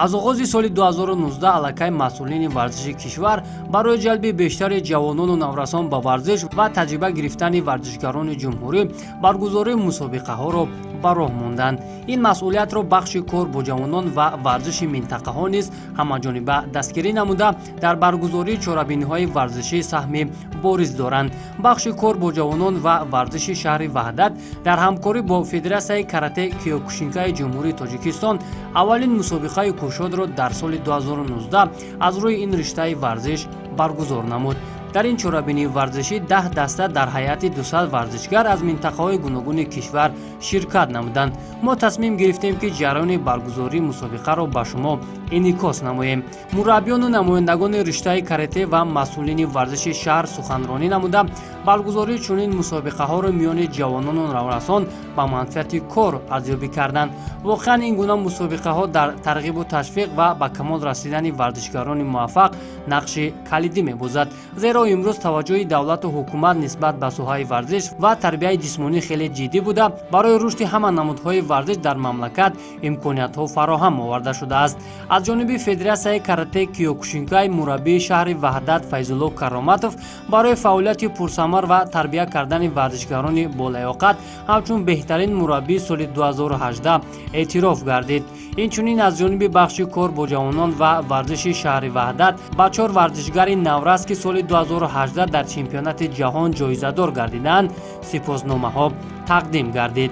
аз оғози соли 2019 аллакай масъулини варзиши кишвар барои ҷалби бештари ҷавонону наврасон ба варзиш ва таҷриба гирифтани варзишгарони ҷумҳурӣ баргузории мусобиқаҳоро ба роҳ монданд. ин масъулиятро бахши кор бо ҷавонон ва варзиши минтақаҳо низ ҳамаҷониба дастгирӣ намуда дар баргузории чорабиниҳои варзишӣ саҳми бориз доранд. бахши кор бо ҷавонон ва варзиши шаҳри ваҳдат дар ҳамкорӣ бо Федератсияи карате Киёкушинкаи ҷумҳурии Тоҷикистон аввалин мусобиқаи кушодро дар соли 2019 аз рӯи ин риштаи варзиш баргузор намуд. дар ин чорабинии варзишӣ 10 даста дар ҳайати 200 варзишгар аз минтақаҳои гуногуни кишвар ширкат намуданд. мо тасмим гирифтем ки ҷараёни баргузории мусобиқаро ба шумо инъикос намоем. мураббиёну намояндагони риштаи карате ва масъулини варзиши шаҳр суханронӣ намуда баргузории чунин мусобиқаҳоро миёни ҷавонону наврасон ба манфиати кор арзёбӣ карданд. воқеан ин гуна мусобиқаҳо дар тарғибу ташвиқ ва ба камол расидани варзишгарони муваффақ нақши калидӣ мебозад. зеро имрӯз таваҷҷӯҳи давлату ҳукумат нисбат ба соҳаи варзиш ва тарбияи ҷисмонӣ хеле ҷиддӣ буда барои рушди ҳама намудҳои варзиш дар мамлакат имкониятҳо фароҳам оварда шудааст. аз ҷониби Федератсияи карате Киёкушинкай мураббии шаҳри ваҳдат Файзулло Кароматов барои фаъолияти пурсамар ва тарбия кардани варзишгарони болаёқат ҳамчун беҳтарин мураббии соли 2018 эътироф гардид. инчунин аз ҷониби бахши кор бо ҷавонон ва варзиши шаҳри ваҳдат ба 4 варзишгари наврас ки соли 2018 дар чемпионати ҷаҳон ҷоизадор гардиданд сипосномаҳо тақдим гардид.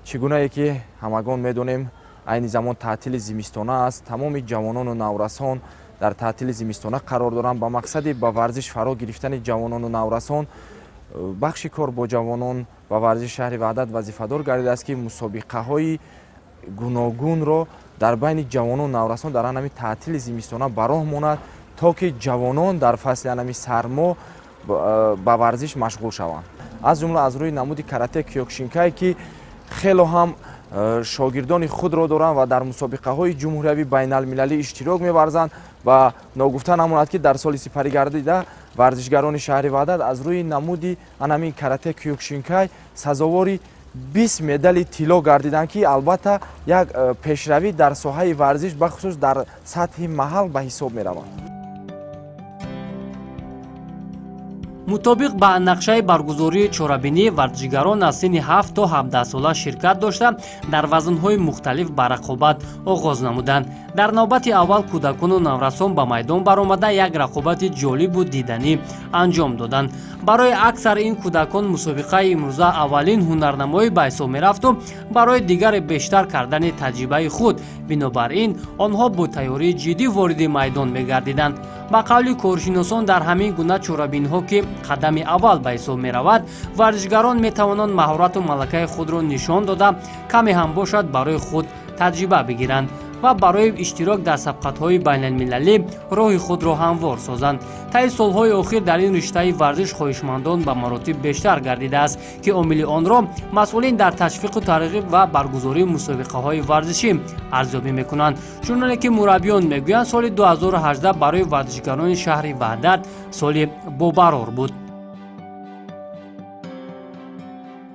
чӣ гунае ки ҳамагон медонем айни замон таътили зимистона аст. тамоми ҷавонону наврасон дар таътили зимистона қарор доранд ба мақсади ба варзиш фаро гирифтани ҷавонону наврасон. бахши кор бо ҷавонон ва варзиши шаҳри ваҳдат вазифадор гардидааст ки мусобиқаҳои гуногунро дар байни ҷавонону наврасон дар ҳамин таътили зимистона ба роҳ монад, то ки ҷавонон дар фасли ҳамин сармо ба варзиш машғул шаванд. аз ҷумла аз рӯи намуди карате Киёкушинкай ки хело ҳам шогирдони худро доранд ва дар мусобиқаҳои ҷумҳуриявӣ байналмилалӣ иштирок мебарзанд ва ногуфта намонад ки дар соли сипарӣ гардида варзишгарони шаҳри ваҳдат аз рӯи намуди анамин карате Киёкушинкай сазовори 20 медали тилло гардиданд ки албатта як пешравӣ дар соҳаи варзиш бахусус дар сатҳи маҳал ба ҳисоб меравад. мутобиқ ба нақшаи баргузории чорабинӣ варзишгарон аз синни 7 то 17 сола ширкат дошта дар вазнҳои мухталиф ба рақобат оғоз намуданд. дар навбати аввал кӯдакону наврасон ба майдон баромада як рақобати ҷолибу диданӣ анҷом доданд. барои аксар ин кӯдакон мусобиқаи имрӯза аввалин ҳунарнамоӣ ба ҳисоб мерафту барои дигаре бештар кардани таҷрибаи худ. бинобар ин онҳо бо тайёрии ҷиддӣ вориди майдон мегардиданд. ба қавли коршиносон дар ҳамин гуна чорабиниҳо ки қадами аввал ба ҳисоб меравад варзишгарон метавонанд маҳорату малакаи худро нишон дода каме ҳам бошад барои худ таҷриба бигиранд ва барои иштирок дар сабқатҳои байналмилалӣ роҳи худро ҳамвор созанд. таи солҳои охир дар ин риштаи варзиш хоҳишмандон ба маротиб бештар гардидааст ки омили онро масъулин дар ташвиқу тарғиб ва баргузории мусобиқаҳои варзишӣ арзёбӣ мекунанд. чуноне ки мураббиён мегӯянд соли 2018 барои варзишгарони шаҳри ваҳдат соли бобарор буд.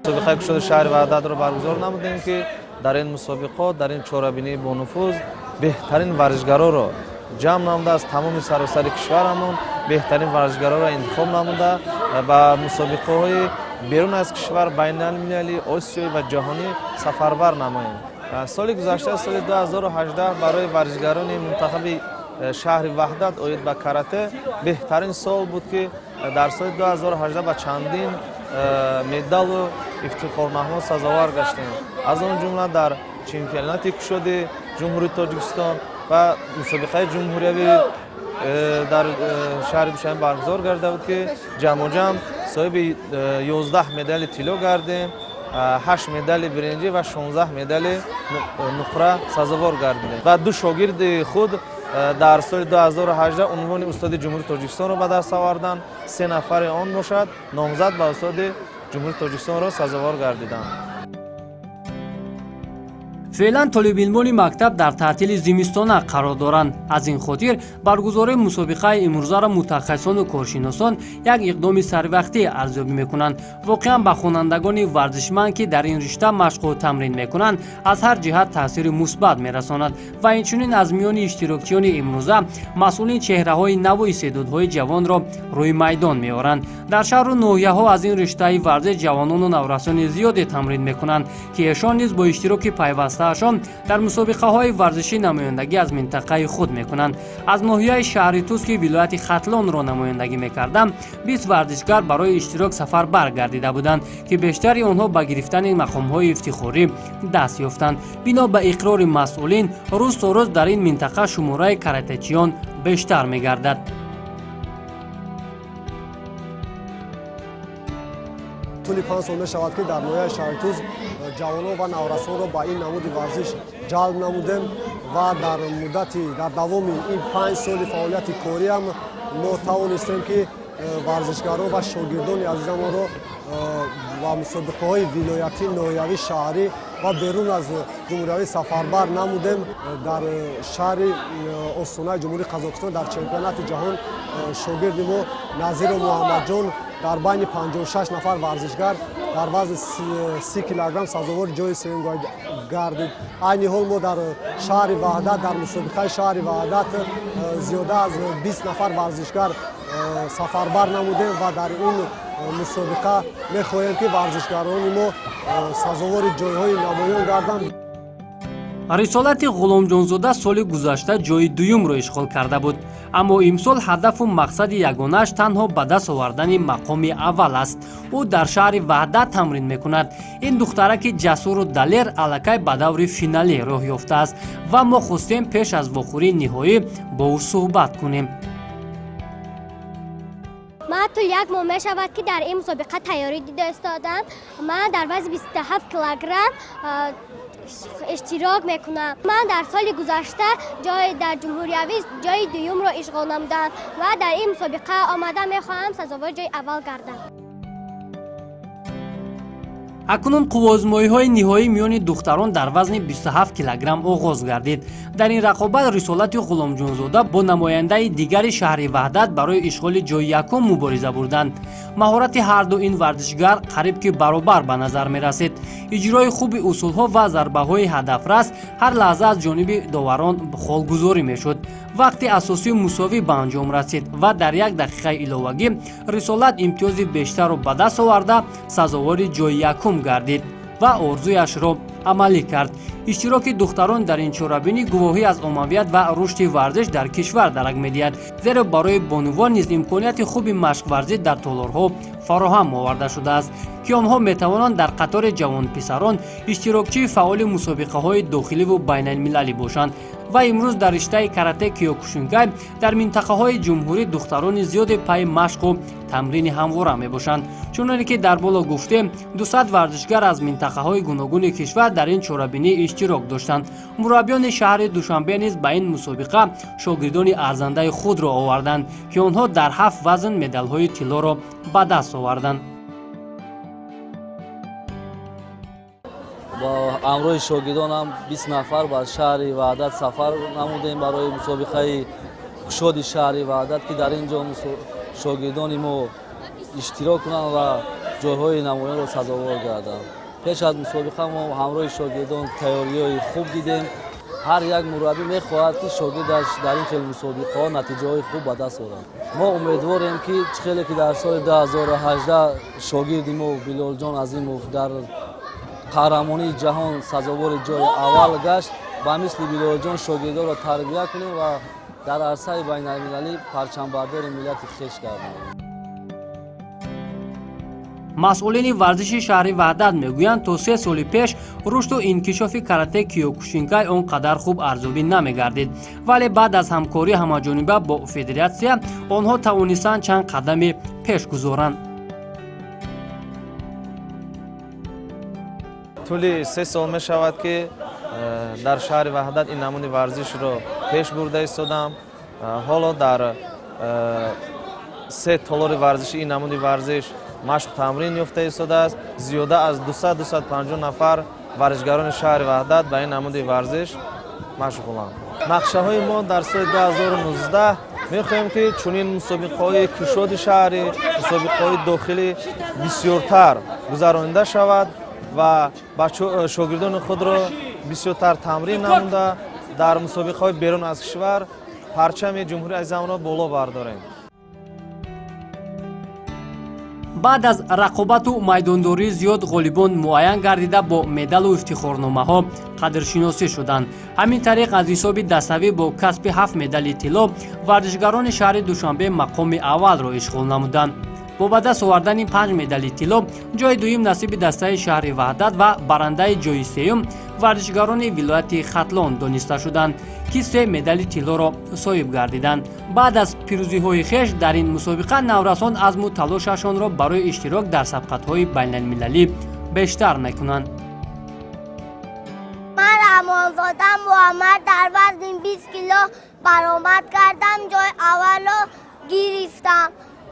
мусобиқаи кушоди шаҳри ваҳдатро баргузор намудем ки дар ин мусобиқо дар ин чорабинии бонуфуз беҳтарин варзишгароро ҷамъ намуда аз тамоми саросари кишварамон беҳтарин варзишгароро интихоб намуда ба мусобиқаҳои берун аз кишвар байналмилалӣ осиёӣ ва ҷаҳонӣ сафарбар намоем. соли гузашта соли 2018 барои варзишгарони мунтахаби шаҳри ваҳдат оид ба карате беҳтарин сол буд ки дар соли 2018 ба чандин медалу ифтихорнамо сазовар гаштем. аз он ҷумла дар чемпионати кушоди ҷумҳурии Тоҷикистон ва мусобиқаи ҷумҳуриявӣ дар шаҳри Душанбе баргузор гарда буд ки ҷамъоҷам соҳиби 11 медали тилло гардем, 8 медали биринҷӣ ва 16 медали нуқра сазовор гардидем ва ду шогирди худ дар соли 2018 унвони устоди ҷумҳурии Тоҷикистонро ба даст оварданд. 3 нафари он бошад номзад ба устоди ҷумҳурии Тоҷикистонро сазовор гардиданд. феълан толибилмони мактаб дар таътили зимистона қарор доранд. Аз ин хотир баргузории мусобиқаи имрӯзаро мутахассисону коршиносон як иқдоми сарвақтӣ арзёбӣ мекунанд. Воқеан ба хонандагони варзишманд ки дар ин ришта машқу тамрин мекунанд аз ҳар ҷиҳат таъсири мусбат мерасонад ва инчунин аз миёни иштирокчиёни имрӯза масъулин чеҳраҳои наву истеъдодҳои ҷавонро рӯи майдон меоранд. дар шаҳру ноҳияҳо аз ин риштаи варзиш ҷавонону наврасони зиёде тамрин мекунанд ки эшон низ бо иштироки пайвастаашон дар мусобиқаҳои варзишӣ намояндагӣ аз минтақаи худ мекунанд. аз ноҳияи шаҳри Туз ки вилояти Хатлонро намояндагӣ мекардам 20 варзишгар барои иштирок сафарбар гардида буданд ки бештари онҳо ба гирифтани мақомҳои ифтихорӣ даст ёфтанд. бино ба иқрори масъулин рӯз то рӯз дар ин минтақа шумораи каратечиён бештар мегардад. طول 5 سال میشود که در نویای شهر توز جوانان و نورسانان را با این نمود ورزش جلب نمودیم و در دوام این 5 سال فعالیت کاری هم ما توانستیم که ورزشکاران و شاگردان عزیزم را و مسابقه های ولایتی ناحیوی شهری و بیرون از جمهوری سفربر نمودیم. در شهر استان جمهوری قزاقستان در چمپیونات جهان شاگرد ما نظیر محمد جان در بین 56 نفر ورزشگر در وزن 30 کیلوگرم سزاوار جای سوم گردید. این حال ما در شهر وحدت در مسابقه شهر وحدت زیاده از 20 نفر ورزشگر سفربر نمودیم و در این مسابقه می‌خواهیم که ورزشکاران ما سزاوار جای‌های نمایان گردند. рисолати ғуломҷонзода соли гузашта ҷои дуюмро ишғол карда буд, аммо имсол ҳадафу мақсади ягонааш танҳо ба даст овардани мақоми аввал аст. ӯ дар шаҳри ваҳдат тамрин мекунад. ин духтараки ҷасуру далер аллакай ба даври финалӣ роҳ ёфтааст ва мо хостем пеш аз вохӯрии ниҳоӣ бо ӯ суҳбат кунем. من تو یک ماه می شود که در این مسابقه تیاری دیده استادم. من در وزن 27 کیلوگرم اشتراک میکنم. من در سال گذشته در جمهوری جای دوم را اشغال نمودم و در این مسابقه آمده میخواهم سزاوار جای اول گردم. акнун қуввозмоиҳои ниҳоӣ миёни духтарон дар вазни 27 килограмм оғоз гардид. дар ин рақобат рисолати ғуломҷонзода бо намояндаи дигари шаҳри ваҳдат барои ишғоли ҷои якум мубориза бурданд. маҳорати ҳарду ин варзишгар қариб ки баробар ба назар мерасид. иҷрои хуби усулҳо ва зарбаҳои ҳадафрас ҳар лаҳза аз ҷониби доварон холгузорӣ мешуд. вақти асосию мусовӣ ба анҷом расид ва дар 1 дақиқаи иловагӣ рисолат имтиёзи бештарро ба даст оварда сазовори ҷои якум гардид ва орзуяшро амалӣ кард. иштироки духтарон дар ин чорабинӣ гувоҳӣ аз оммавият ва рушди варзиш дар кишвар дарак медиҳад, зеро барои бонувон низ имконияти хуби машқварзӣ дар толорҳо фароҳам оварда шудааст ки онҳо метавонанд дар қатори ҷавонписарон иштирокчии фаъоли мусобиқаҳои дохиливу байналмилалӣ бошанд ва имрӯз дар риштаи карате киёкушинкай дар минтақаҳои ҷумҳурӣ духтарони зиёде пайи машқу тамрини ҳамвора мебошанд. чуноне ки дар боло гуфтем 200 варзишгар аз минтақаҳои гуногуни кишвар дар ин чорабинӣ иштирок доштанд. мураббиёни шаҳри Душанбе низ ба ин мусобиқа шогирдони арзандаи худро оварданд ки онҳо дар 7 вазн медалҳои тиллоро ба даст оварданд. با امروی شاگردان هم 20 نفر با شهر وحدت سفر نمودیم برای مسابقه گشاد شهر وحدت که در اینجا شاگردان ما اشتراک کنند و جایهای نمایان را سزاوار گردند. پیش از مسابقه ما همراه شاگردان تیاری‌های خوب دیدیم. هر یک مربی می‌خواهد که شاگردش در این خیل مسابقه نتیجه‌های خوب به دست آورد. ما امیدواریم که خیلی که در سال 2018 شاگرد ما بلال جان عظیموف در قهرمانی جهان سزاوار جای اول گشت. با مثل بلال جان شاگردان را تربیت کنیم و در عرصه بین‌المللی پرچمبردار ملت خویش گردیم. масъулини варзиши шаҳри ваҳдат мегӯянд то 3 соли пеш рушду инкишофи карате киёкушинкай он қадар хуб арзёбӣ намегардид, вале баъд аз ҳамкории ҳамаҷониба бо федератсия онҳо тавонистанд чанд қадаме пеш гузоранд. طولی 3 سال می شود که در شهر وحدت این نمونه ورزش را پیش برده ایستادم. حالا در 3 تالار ورزشی این نمونه ورزش مشق تمرین یافته ایستاده است. زیاده از 200-250 نفر варзишгарони шаҳри ваҳдат ба ин намуди варзиш машғуланд. нақшаҳои мо дар соли 2019 мехоҳем ки чунин мусобиқаҳои кушоди шаҳрӣ, мусобиқаҳои дохилӣ бисёртар гузаронида шавад ва шогирдони худро бисёртар тамрин намуда дар мусобиқаҳои берун аз кишвар парчами ҷумҳурии азизамонро боло бардорем. баъд аз рақобату майдондории зиёд ғолибон муайян гардида бо медалу ифтихорномаҳо қадршиносӣ шуданд. ҳамин тариқ аз ҳисоби даставӣ бо касби 7 медали тилло варзишгарони шаҳри душанбе мақоми аввалро ишғол намуданд. бо ба даст овардани 5 медали тилло ҷои дуюм насиби дастаи шаҳри ваҳдат ва барандаи ҷои сеюм варзишгарони вилояти хатлон дониста шуданд ки 3 медали тиллоро соҳиб гардиданд. баъд аз пирӯзиҳои хеш дар ин мусобиқа наврасон азму талошашонро барои иштирок дар сабқатҳои байналмилалӣ бештар мекунанд. من رمانزاده محمد در وزن 20 کیلو برآمد کردم، جای اول رو گرفتم.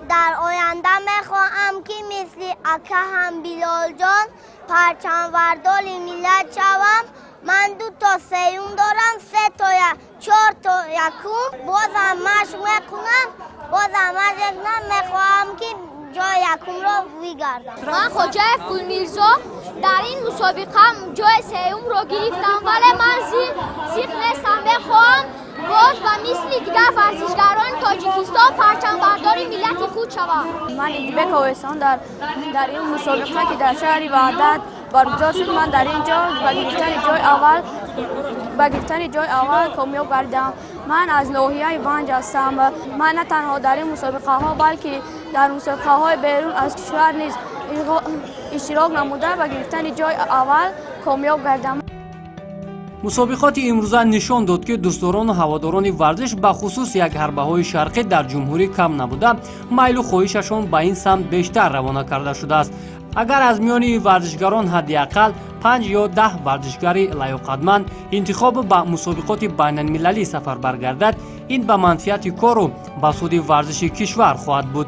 در آینده میخواهم که مثل اکه هم بلال جان پرچم وردار ملت شوم. من 2 تا سیوم دارم، 3 تا 4 تا یکم. بازم مشق میکنم، بازم میخواهم که جای یکم رو بگردم. من خوجای پولمیرزا در این مسابقه جای سیوم رو گرفتم، ولی من زیق نیستم. میخواهم باز و مثل دیگر ورزشگران تاجیکستان پرچم برداری ملت خود شوم. من ادبک اویسان در این مسابقه که در شهر وحدت برگزار شد، من در اینجا به گرفتن جای اول کامیاب گردم. من از ناحیه بنج هستم. من نه تنها در این مسابقه ها بلکه در مسابقه های بیرون از کشور نیز اشتراک نموده به گرفتن جای اول کامیاب گردم. мусобиқоти имрӯза нишон дод ки дӯстдорону ҳаводорони варзиш ба хусус як ҳарбаҳои шарқӣ дар ҷумҳурӣ кам набуда майлу хоҳишашон ба ин самт бештар равона карда шудааст. агар аз миёни варзишгарон ҳадди ақал 5 ё 10 варзишгари лаёқатманд интихоб ба мусобиқоти байналмилалӣ сафарбар гардад, ин ба манфиати кору ба суди варзиши кишвар хоҳад буд.